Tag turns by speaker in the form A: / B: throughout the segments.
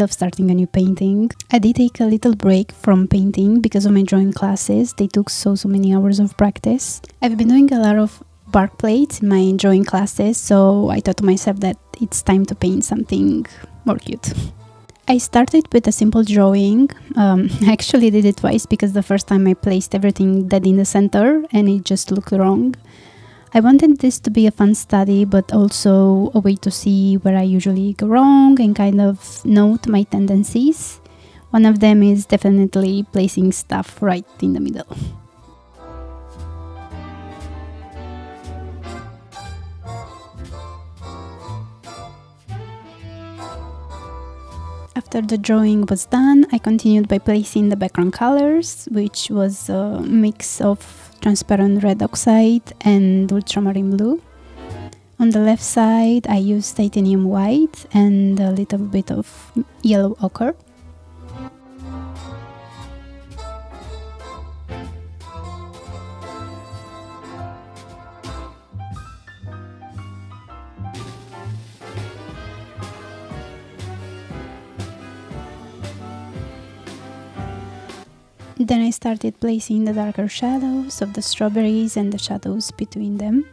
A: of starting a new painting. I did take a little break from painting because of my drawing classes. They took so many hours of practice. I've been doing a lot of bark plates in my drawing classes, so I thought to myself that it's time to paint something more cute. I started with a simple drawing. I actually did it twice because the first time I placed everything dead in the center and it just looked wrong. I wanted this to be a fun study, but also a way to see where I usually go wrong and kind of note my tendencies. One of them is definitely placing stuff right in the middle. After the drawing was done, I continued by placing the background colors, which was a mix of transparent red oxide and ultramarine blue. On the left side, I used titanium white and a little bit of yellow ochre. Then I started placing the darker shadows of the strawberries and the shadows between them.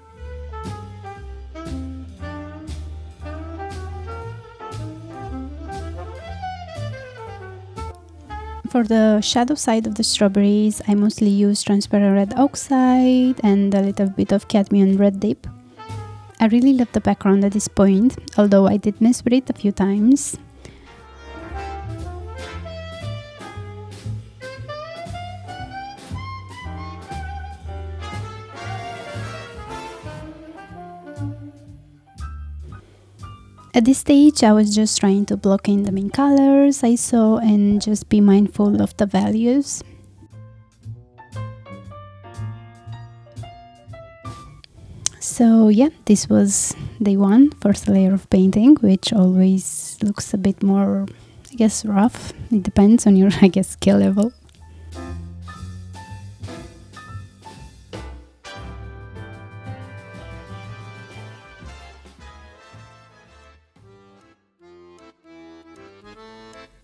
A: For the shadow side of the strawberries, I mostly use transparent red oxide and a little bit of cadmium red dip. I really love the background at this point, although I did mess with it a few times. At this stage, I was just trying to block in the main colors I saw and just be mindful of the values. So yeah, this was day one, first layer of painting, which always looks a bit more, I guess, rough. It depends on your, I guess, skill level.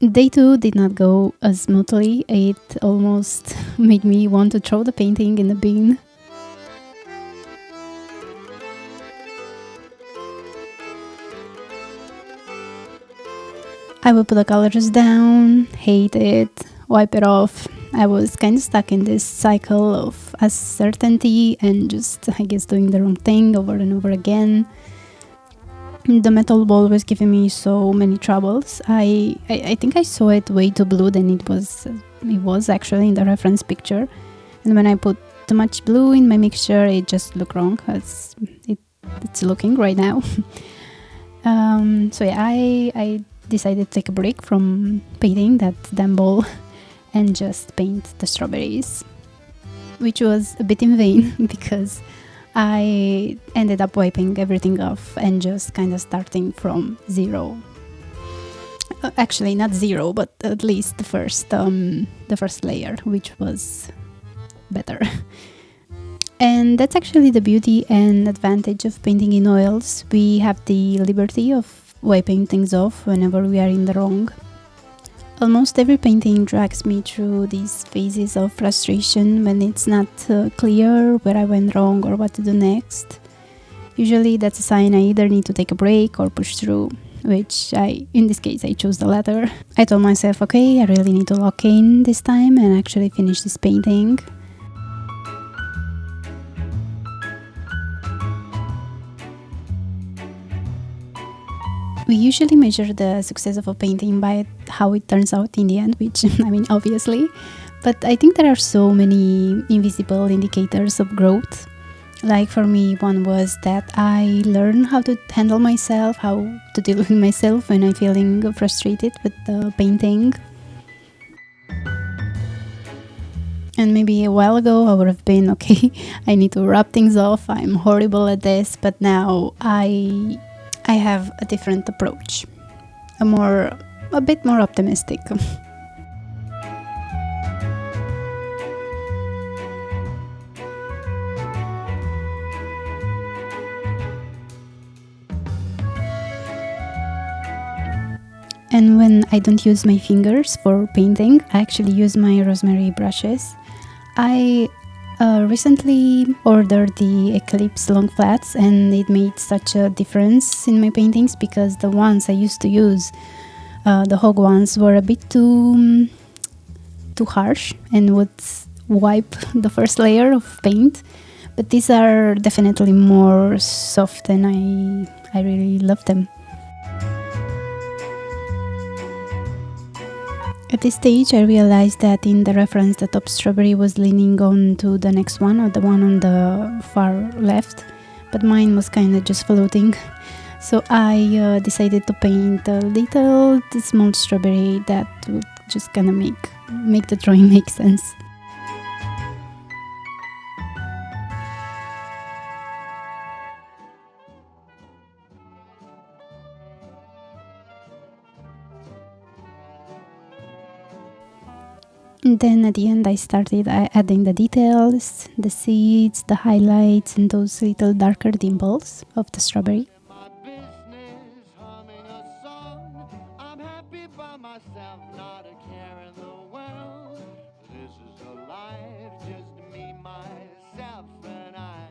A: Day 2 did not go as smoothly. It almost made me want to throw the painting in the bin. I would put the colors down, hate it, wipe it off. I was kind of stuck in this cycle of uncertainty and just, I guess, doing the wrong thing over and over again. The metal ball was giving me so many troubles. I think I saw it way too blue than it was actually in the reference picture. And when I put too much blue in my mixture, it just looked wrong. It's looking right now. So yeah, I decided to take a break from painting that damn ball and just paint the strawberries, which was a bit in vain because I ended up wiping everything off and just kind of starting from zero. Actually, not zero, but at least the first layer, which was better. And that's actually the beauty and advantage of painting in oils. We have the liberty of wiping things off whenever we are in the wrong. Almost every painting drags me through these phases of frustration when it's not clear where I went wrong or what to do next. Usually that's a sign I either need to take a break or push through, which in this case, I chose the latter. I told myself, okay, I really need to lock in this time and actually finish this painting. We usually measure the success of a painting by how it turns out in the end, which, I mean, obviously. But I think there are so many invisible indicators of growth. Like for me, one was that I learned how to handle myself, how to deal with myself when I'm feeling frustrated with the painting. And maybe a while ago I would have been, okay, I need to wrap things off, I'm horrible at this, but now I have a different approach, a bit more optimistic. And when I don't use my fingers for painting, I actually use my rosemary brushes. I recently ordered the Eclipse long flats, and it made such a difference in my paintings because the ones I used to use, the Hog ones, were a bit too harsh and would wipe the first layer of paint. But these are definitely more soft, and I really love them. At this stage, I realized that in the reference, the top strawberry was leaning on to the next one, or the one on the far left, but mine was kind of just floating. So I decided to paint a little small strawberry that would just kind of make the drawing make sense. And then at the end, I started adding the details, the seeds, the highlights, and those little darker dimples of the strawberry.
B: My business, humming a song. I'm happy by myself, not a care in the world. This is a life, just me, myself, and I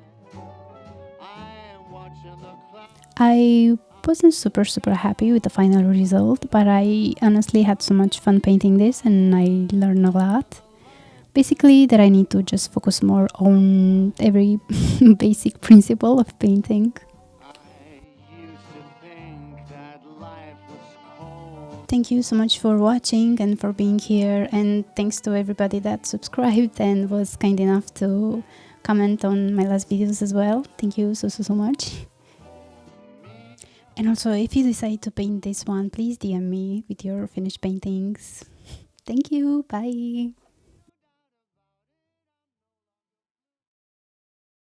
B: am watching the clouds.
A: I wasn't super happy with the final result, but I honestly had so much fun painting this, and I learned a lot. Basically, that I need to just focus more on every basic principle of painting.
B: I used to think that life was cold.
A: Thank you so much for watching and for being here, and thanks to everybody that subscribed and was kind enough to comment on my last videos as well. Thank you so much. And also, if you decide to paint this one, please DM me with your finished paintings. Thank you. Bye.